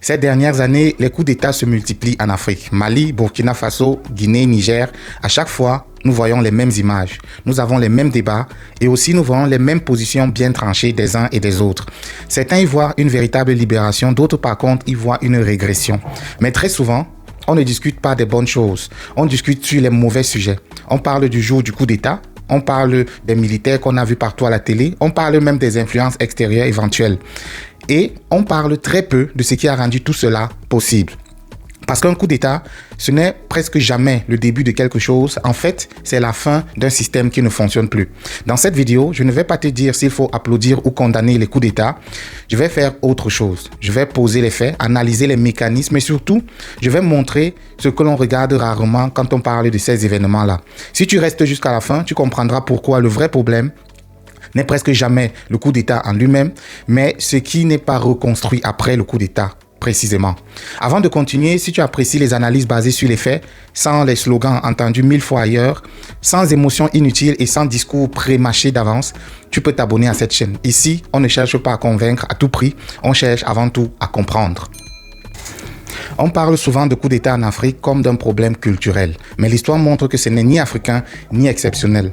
Ces dernières années, les coups d'État se multiplient en Afrique. Mali, Burkina Faso, Guinée, Niger. À chaque fois, nous voyons les mêmes images. Nous avons les mêmes débats et aussi nous voyons les mêmes positions bien tranchées des uns et des autres. Certains y voient une véritable libération, d'autres par contre y voient une régression. Mais très souvent, on ne discute pas des bonnes choses. On discute sur les mauvais sujets. On parle du jour du coup d'État. On parle des militaires qu'on a vus partout à la télé. On parle même des influences extérieures éventuelles. Et on parle très peu de ce qui a rendu tout cela possible. Parce qu'un coup d'État, ce n'est presque jamais le début de quelque chose. En fait, c'est la fin d'un système qui ne fonctionne plus. Dans cette vidéo, je ne vais pas te dire s'il faut applaudir ou condamner les coups d'État. Je vais faire autre chose. Je vais poser les faits, analyser les mécanismes et surtout, je vais montrer ce que l'on regarde rarement quand on parle de ces événements-là. Si tu restes jusqu'à la fin, tu comprendras pourquoi le vrai problème n'est presque jamais le coup d'État en lui-même, mais ce qui n'est pas reconstruit après le coup d'État. Précisément. Avant de continuer, si tu apprécies les analyses basées sur les faits, sans les slogans entendus 1000 fois ailleurs, sans émotions inutiles et sans discours pré-mâchés d'avance, tu peux t'abonner à cette chaîne. Ici, on ne cherche pas à convaincre à tout prix, on cherche avant tout à comprendre. On parle souvent de coup d'État en Afrique comme d'un problème culturel, mais l'histoire montre que ce n'est ni africain ni exceptionnel.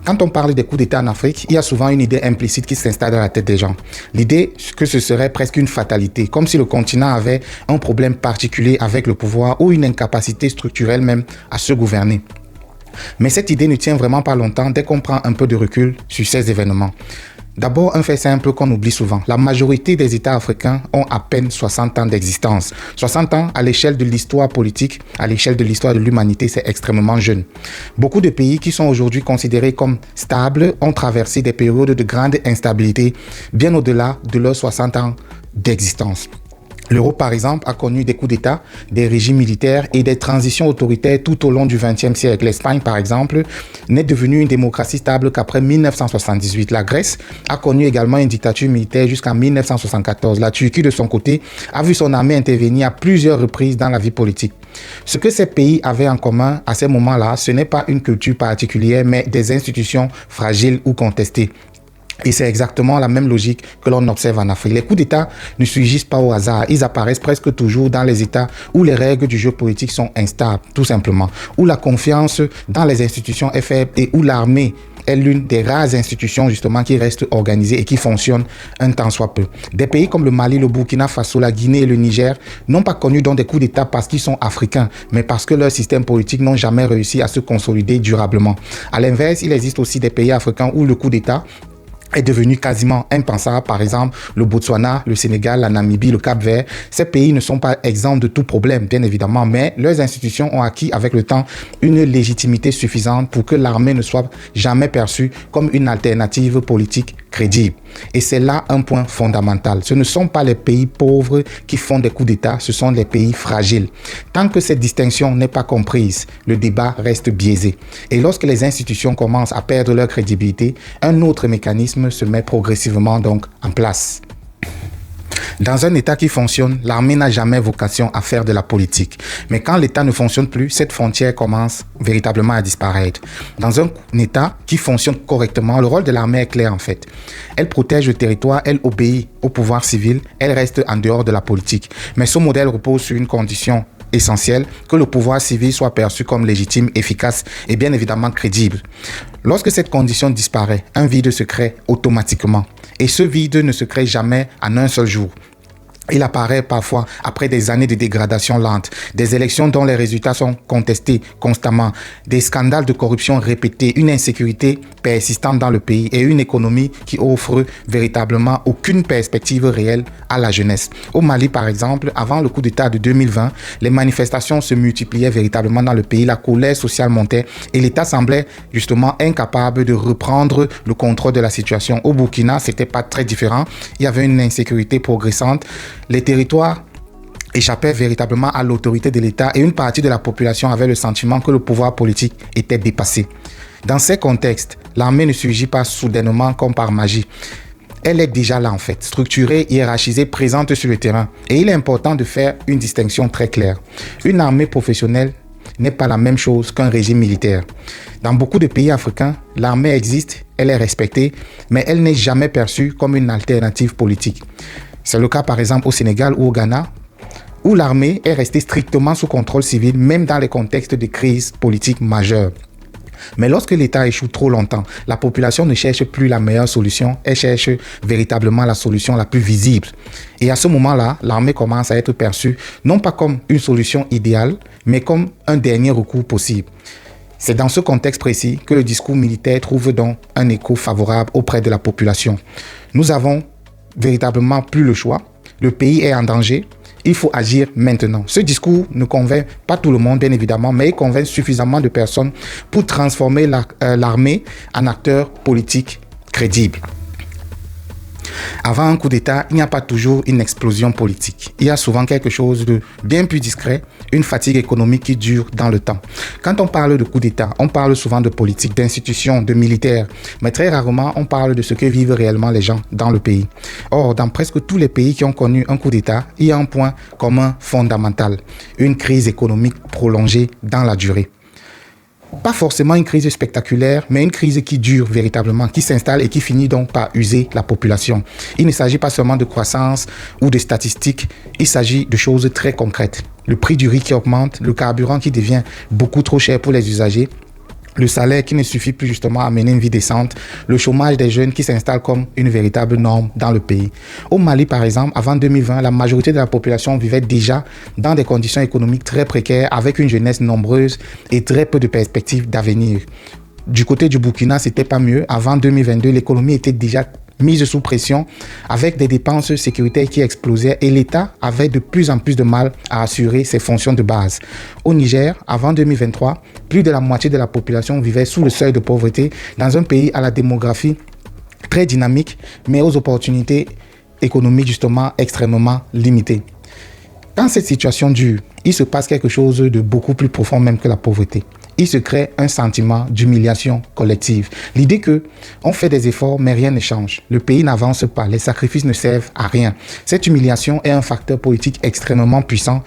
Quand on parle des coups d'État en Afrique, il y a souvent une idée implicite qui s'installe dans la tête des gens. L'idée que ce serait presque une fatalité, comme si le continent avait un problème particulier avec le pouvoir ou une incapacité structurelle même à se gouverner. Mais cette idée ne tient vraiment pas longtemps dès qu'on prend un peu de recul sur ces événements. D'abord, un fait simple qu'on oublie souvent. La majorité des États africains ont à peine 60 ans d'existence. 60 ans, à l'échelle de l'histoire politique, à l'échelle de l'histoire de l'humanité, c'est extrêmement jeune. Beaucoup de pays qui sont aujourd'hui considérés comme stables ont traversé des périodes de grande instabilité, bien au-delà de leurs 60 ans d'existence. L'Europe, par exemple, a connu des coups d'État, des régimes militaires et des transitions autoritaires tout au long du XXe siècle. L'Espagne, par exemple, n'est devenue une démocratie stable qu'après 1978. La Grèce a connu également une dictature militaire jusqu'en 1974. La Turquie, de son côté, a vu son armée intervenir à plusieurs reprises dans la vie politique. Ce que ces pays avaient en commun à ces moments-là, ce n'est pas une culture particulière, mais des institutions fragiles ou contestées. Et c'est exactement la même logique que l'on observe en Afrique. Les coups d'État ne surgissent pas au hasard. Ils apparaissent presque toujours dans les États où les règles du jeu politique sont instables, tout simplement. Où la confiance dans les institutions est faible et où l'armée est l'une des rares institutions justement qui reste organisée et qui fonctionne un tant soit peu. Des pays comme le Mali, le Burkina Faso, la Guinée et le Niger n'ont pas connu donc des coups d'État parce qu'ils sont africains, mais parce que leurs systèmes politiques n'ont jamais réussi à se consolider durablement. À l'inverse, il existe aussi des pays africains où le coup d'État est devenu quasiment impensable. Par exemple, le Botswana, le Sénégal, la Namibie, le Cap-Vert. Ces pays ne sont pas exempts de tout problème, bien évidemment, mais leurs institutions ont acquis avec le temps une légitimité suffisante pour que l'armée ne soit jamais perçue comme une alternative politique crédible. Et c'est là un point fondamental. Ce ne sont pas les pays pauvres qui font des coups d'État, ce sont les pays fragiles. Tant que cette distinction n'est pas comprise, le débat reste biaisé. Et lorsque les institutions commencent à perdre leur crédibilité, un autre mécanisme se met progressivement donc en place. Dans un État qui fonctionne, l'armée n'a jamais vocation à faire de la politique. Mais quand l'État ne fonctionne plus, cette frontière commence véritablement à disparaître. Dans un État qui fonctionne correctement, le rôle de l'armée est clair en fait. Elle protège le territoire, elle obéit au pouvoir civil, elle reste en dehors de la politique. Mais ce modèle repose sur une condition essentiel, que le pouvoir civil soit perçu comme légitime, efficace et bien évidemment crédible. Lorsque cette condition disparaît, un vide se crée automatiquement. Et ce vide ne se crée jamais en un seul jour. Il apparaît parfois après des années de dégradation lente, des élections dont les résultats sont contestés constamment, des scandales de corruption répétés, une insécurité persistante dans le pays et une économie qui offre véritablement aucune perspective réelle à la jeunesse. Au Mali, par exemple, avant le coup d'État de 2020, les manifestations se multipliaient véritablement dans le pays, la colère sociale montait et l'État semblait justement incapable de reprendre le contrôle de la situation. Au Burkina, c'était pas très différent. Il y avait une insécurité progressante. Les territoires échappaient véritablement à l'autorité de l'État et une partie de la population avait le sentiment que le pouvoir politique était dépassé. Dans ces contextes, l'armée ne surgit pas soudainement comme par magie. Elle est déjà là en fait, structurée, hiérarchisée, présente sur le terrain. Et il est important de faire une distinction très claire. Une armée professionnelle n'est pas la même chose qu'un régime militaire. Dans beaucoup de pays africains, l'armée existe, elle est respectée, mais elle n'est jamais perçue comme une alternative politique. C'est le cas par exemple au Sénégal ou au Ghana. où l'armée est restée strictement sous contrôle civil, même dans les contextes de crise politique majeure. Mais lorsque l'État échoue trop longtemps, la population ne cherche plus la meilleure solution, elle cherche véritablement la solution la plus visible. Et à ce moment-là, l'armée commence à être perçue non pas comme une solution idéale, mais comme un dernier recours possible. C'est dans ce contexte précis que le discours militaire trouve donc un écho favorable auprès de la population. Nous avons véritablement plus le choix, le pays est en danger, il faut agir maintenant. Ce discours ne convainc pas tout le monde, bien évidemment, mais il convainc suffisamment de personnes pour transformer l'armée en acteur politique crédible. Avant un coup d'État, il n'y a pas toujours une explosion politique. Il y a souvent quelque chose de bien plus discret, une fatigue économique qui dure dans le temps. Quand on parle de coup d'État, on parle souvent de politique, d'institutions, de militaires, mais très rarement on parle de ce que vivent réellement les gens dans le pays. Or, dans presque tous les pays qui ont connu un coup d'État, il y a un point commun fondamental, une crise économique prolongée dans la durée. Pas forcément une crise spectaculaire, mais une crise qui dure véritablement, qui s'installe et qui finit donc par user la population. Il ne s'agit pas seulement de croissance ou de statistiques, il s'agit de choses très concrètes. Le prix du riz qui augmente, le carburant qui devient beaucoup trop cher pour les usagers, le salaire qui ne suffit plus justement à mener une vie décente, le chômage des jeunes qui s'installe comme une véritable norme dans le pays. Au Mali, par exemple, avant 2020, la majorité de la population vivait déjà dans des conditions économiques très précaires, avec une jeunesse nombreuse et très peu de perspectives d'avenir. Du côté du Burkina, c'était pas mieux. Avant 2022, l'économie était déjà mise sous pression, avec des dépenses sécuritaires qui explosaient et l'État avait de plus en plus de mal à assurer ses fonctions de base. Au Niger, avant 2023, plus de la moitié de la population vivait sous le seuil de pauvreté dans un pays à la démographie très dynamique, mais aux opportunités économiques justement extrêmement limitées. Dans cette situation dure, il se passe quelque chose de beaucoup plus profond même que la pauvreté. Il se crée un sentiment d'humiliation collective. L'idée que on fait des efforts mais rien ne change. Le pays n'avance pas, les sacrifices ne servent à rien. Cette humiliation est un facteur politique extrêmement puissant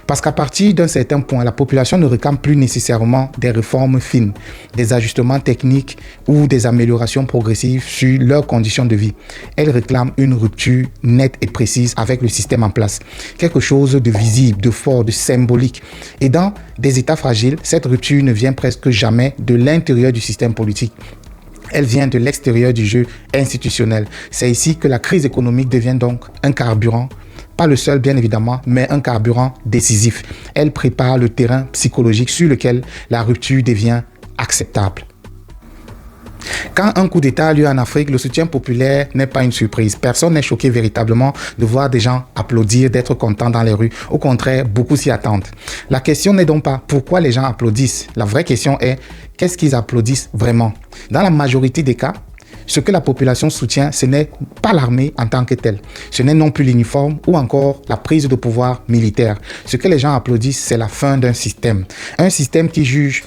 parce qu'à partir d'un certain point, la population ne réclame plus nécessairement des réformes fines, des ajustements techniques ou des améliorations progressives sur leurs conditions de vie. Elle réclame une rupture nette et précise avec le système en place. Quelque chose de visible, de fort, de symbolique. Et dans des États fragiles, cette rupture ne vient presque jamais de l'intérieur du système politique. Elle vient de l'extérieur du jeu institutionnel. C'est ici que la crise économique devient donc un carburant. Pas le seul, bien évidemment, mais un carburant décisif. Elle prépare le terrain psychologique sur lequel la rupture devient acceptable. Quand un coup d'État a lieu en Afrique, le soutien populaire n'est pas une surprise. Personne n'est choqué véritablement de voir des gens applaudir, d'être contents dans les rues. Au contraire, beaucoup s'y attendent. La question n'est donc pas pourquoi les gens applaudissent. La vraie question est qu'est-ce qu'ils applaudissent vraiment. Dans la majorité des cas, ce que la population soutient, ce n'est pas l'armée en tant que telle. Ce n'est non plus l'uniforme ou encore la prise de pouvoir militaire. Ce que les gens applaudissent, c'est la fin d'un système. Un système qui juge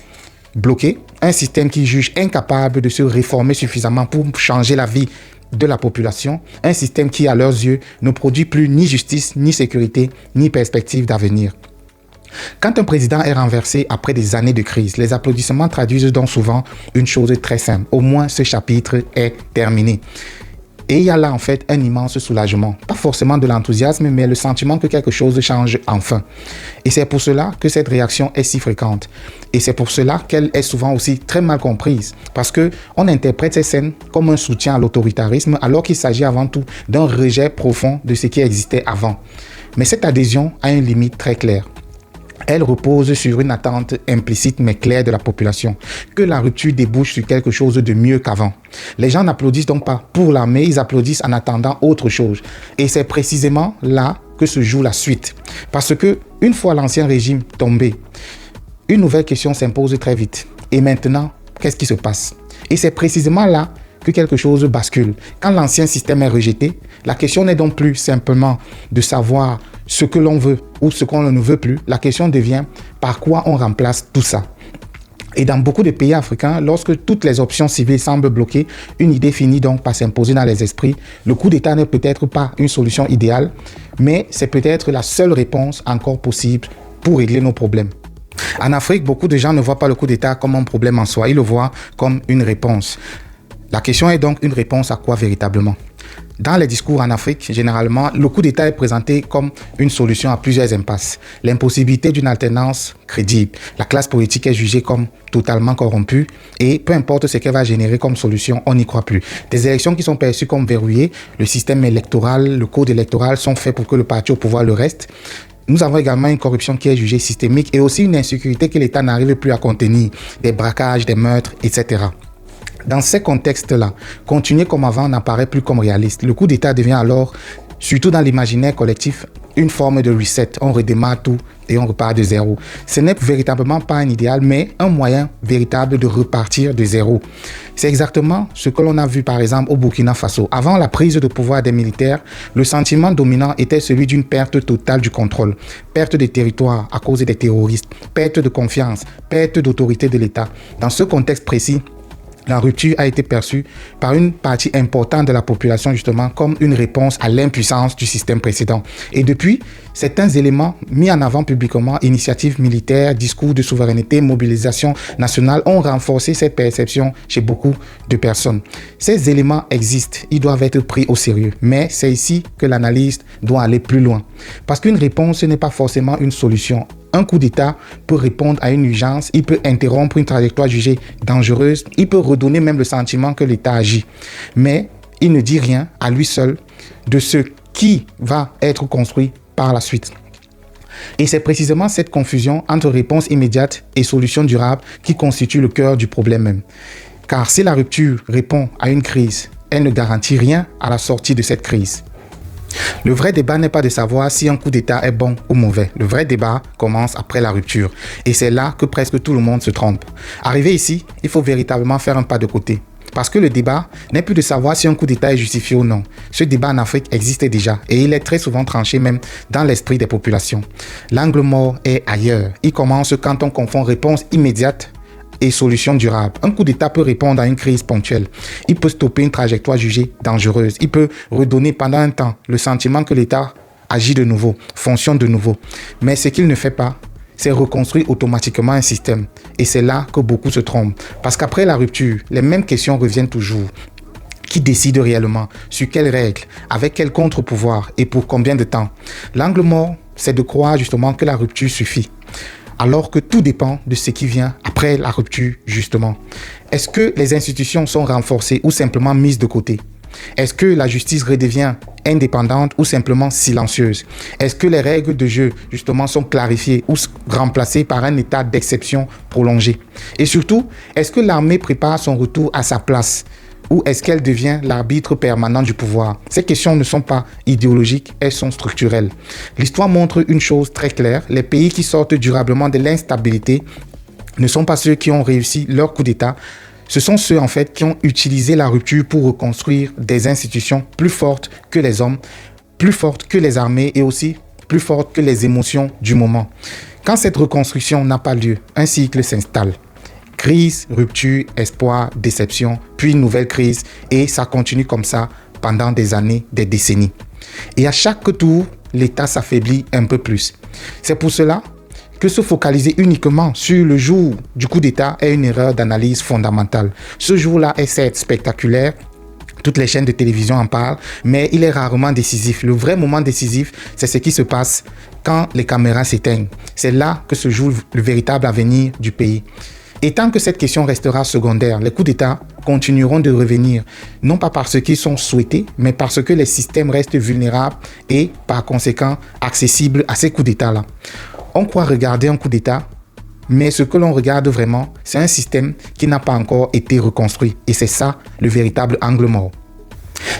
bloqué, un système qui juge incapable de se réformer suffisamment pour changer la vie de la population, un système qui, à leurs yeux, ne produit plus ni justice, ni sécurité, ni perspective d'avenir. Quand un président est renversé après des années de crise, les applaudissements traduisent donc souvent une chose très simple. Au moins, ce chapitre est terminé. Et il y a là en fait un immense soulagement. Pas forcément de l'enthousiasme, mais le sentiment que quelque chose change enfin. Et c'est pour cela que cette réaction est si fréquente. Et c'est pour cela qu'elle est souvent aussi très mal comprise. Parce qu'on interprète ces scènes comme un soutien à l'autoritarisme, alors qu'il s'agit avant tout d'un rejet profond de ce qui existait avant. Mais cette adhésion a une limite très claire. Elle repose sur une attente implicite mais claire de la population, que la rupture débouche sur quelque chose de mieux qu'avant. Les gens n'applaudissent donc pas pour l'armée, ils applaudissent en attendant autre chose. Et c'est précisément là que se joue la suite. Parce que une fois l'ancien régime tombé, une nouvelle question s'impose très vite. Et maintenant, qu'est-ce qui se passe? Et c'est précisément là que quelque chose bascule. Quand l'ancien système est rejeté, la question n'est donc plus simplement de savoir ce que l'on veut ou ce qu'on ne veut plus. La question devient par quoi on remplace tout ça. Et dans beaucoup de pays africains, lorsque toutes les options civiles semblent bloquées, une idée finit donc par s'imposer dans les esprits. Le coup d'État n'est peut-être pas une solution idéale, mais c'est peut-être la seule réponse encore possible pour régler nos problèmes. En Afrique, beaucoup de gens ne voient pas le coup d'État comme un problème en soi, ils le voient comme une réponse. La question est donc une réponse à quoi véritablement? Dans les discours en Afrique, généralement, le coup d'État est présenté comme une solution à plusieurs impasses. L'impossibilité d'une alternance crédible. La classe politique est jugée comme totalement corrompue et peu importe ce qu'elle va générer comme solution, on n'y croit plus. Des élections qui sont perçues comme verrouillées, le système électoral, le code électoral sont faits pour que le parti au pouvoir le reste. Nous avons également une corruption qui est jugée systémique et aussi une insécurité que l'État n'arrive plus à contenir, des braquages, des meurtres, etc. Dans ces contextes-là, continuer comme avant n'apparaît plus comme réaliste. Le coup d'État devient alors, surtout dans l'imaginaire collectif, une forme de reset. On redémarre tout et on repart de zéro. Ce n'est véritablement pas un idéal, mais un moyen véritable de repartir de zéro. C'est exactement ce que l'on a vu par exemple au Burkina Faso. Avant la prise de pouvoir des militaires, le sentiment dominant était celui d'une perte totale du contrôle, perte de territoire à cause des terroristes, perte de confiance, perte d'autorité de l'État. Dans ce contexte précis, la rupture a été perçue par une partie importante de la population justement comme une réponse à l'impuissance du système précédent. Et depuis, certains éléments mis en avant publiquement, initiatives militaires, discours de souveraineté, mobilisation nationale, ont renforcé cette perception chez beaucoup de personnes. Ces éléments existent, ils doivent être pris au sérieux. Mais c'est ici que l'analyste doit aller plus loin. Parce qu'une réponse n'est pas forcément une solution. Un coup d'État peut répondre à une urgence, il peut interrompre une trajectoire jugée dangereuse, il peut redonner même le sentiment que l'État agit. Mais il ne dit rien à lui seul de ce qui va être construit par la suite. Et c'est précisément cette confusion entre réponse immédiate et solution durable qui constitue le cœur du problème même. Car si la rupture répond à une crise, elle ne garantit rien à la sortie de cette crise. Le vrai débat n'est pas de savoir si un coup d'État est bon ou mauvais. Le vrai débat commence après la rupture. Et c'est là que presque tout le monde se trompe. Arrivé ici, il faut véritablement faire un pas de côté. Parce que le débat n'est plus de savoir si un coup d'État est justifié ou non. Ce débat en Afrique existait déjà et il est très souvent tranché même dans l'esprit des populations. L'angle mort est ailleurs. Il commence quand on confond réponse immédiate et solution durable. Un coup d'État peut répondre à une crise ponctuelle. Il peut stopper une trajectoire jugée dangereuse. Il peut redonner pendant un temps le sentiment que l'État agit de nouveau, fonctionne de nouveau. Mais ce qu'il ne fait pas, c'est reconstruire automatiquement un système. Et c'est là que beaucoup se trompent. Parce qu'après la rupture, les mêmes questions reviennent toujours. Qui décide réellement? Sur quelles règles? Avec quel contre-pouvoir? Et pour combien de temps? L'angle mort, c'est de croire justement que la rupture suffit. Alors que tout dépend de ce qui vient après la rupture, justement. Est-ce que les institutions sont renforcées ou simplement mises de côté? Est-ce que la justice redevient indépendante ou simplement silencieuse? Est-ce que les règles de jeu, justement, sont clarifiées ou remplacées par un état d'exception prolongé? Et surtout, est-ce que l'armée prépare son retour à sa place? Ou est-ce qu'elle devient l'arbitre permanent du pouvoir? Ces questions ne sont pas idéologiques, elles sont structurelles. L'histoire montre une chose très claire, les pays qui sortent durablement de l'instabilité ne sont pas ceux qui ont réussi leur coup d'État, ce sont ceux en fait qui ont utilisé la rupture pour reconstruire des institutions plus fortes que les hommes, plus fortes que les armées et aussi plus fortes que les émotions du moment. Quand cette reconstruction n'a pas lieu, un cycle s'installe. Crise, rupture, espoir, déception, puis une nouvelle crise et ça continue comme ça pendant des années, des décennies. Et à chaque tour, l'État s'affaiblit un peu plus. C'est pour cela que se focaliser uniquement sur le jour du coup d'État est une erreur d'analyse fondamentale. Ce jour-là est certes spectaculaire, toutes les chaînes de télévision en parlent, mais il est rarement décisif. Le vrai moment décisif, c'est ce qui se passe quand les caméras s'éteignent. C'est là que se joue le véritable avenir du pays. Et tant que cette question restera secondaire, les coups d'État continueront de revenir, non pas parce qu'ils sont souhaités, mais parce que les systèmes restent vulnérables et par conséquent accessibles à ces coups d'État-là. On croit regarder un coup d'État, mais ce que l'on regarde vraiment, c'est un système qui n'a pas encore été reconstruit. Et c'est ça le véritable angle mort.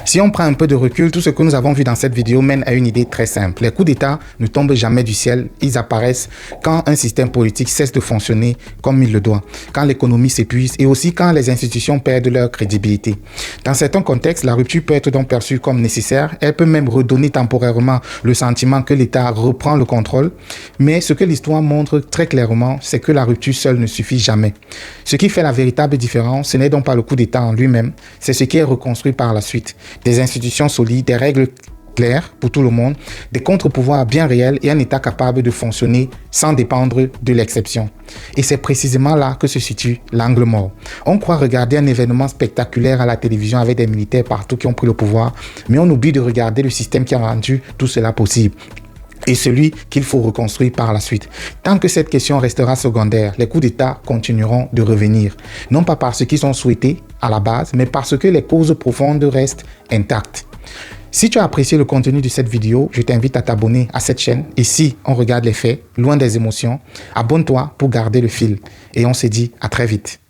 Si on prend un peu de recul, tout ce que nous avons vu dans cette vidéo mène à une idée très simple. Les coups d'État ne tombent jamais du ciel, ils apparaissent quand un système politique cesse de fonctionner comme il le doit, quand l'économie s'épuise et aussi quand les institutions perdent leur crédibilité. Dans certains contextes, la rupture peut être donc perçue comme nécessaire, elle peut même redonner temporairement le sentiment que l'État reprend le contrôle, mais ce que l'histoire montre très clairement, c'est que la rupture seule ne suffit jamais. Ce qui fait la véritable différence, ce n'est donc pas le coup d'État en lui-même, c'est ce qui est reconstruit par la suite. Des institutions solides, des règles clair pour tout le monde, des contre-pouvoirs bien réels et un État capable de fonctionner sans dépendre de l'exception. Et c'est précisément là que se situe l'angle mort. On croit regarder un événement spectaculaire à la télévision avec des militaires partout qui ont pris le pouvoir, mais on oublie de regarder le système qui a rendu tout cela possible et celui qu'il faut reconstruire par la suite. Tant que cette question restera secondaire, les coups d'État continueront de revenir, non pas parce qu'ils sont souhaités à la base, mais parce que les causes profondes restent intactes. Si tu as apprécié le contenu de cette vidéo, je t'invite à t'abonner à cette chaîne. Et si on regarde les faits, loin des émotions, abonne-toi pour garder le fil. Et on se dit à très vite.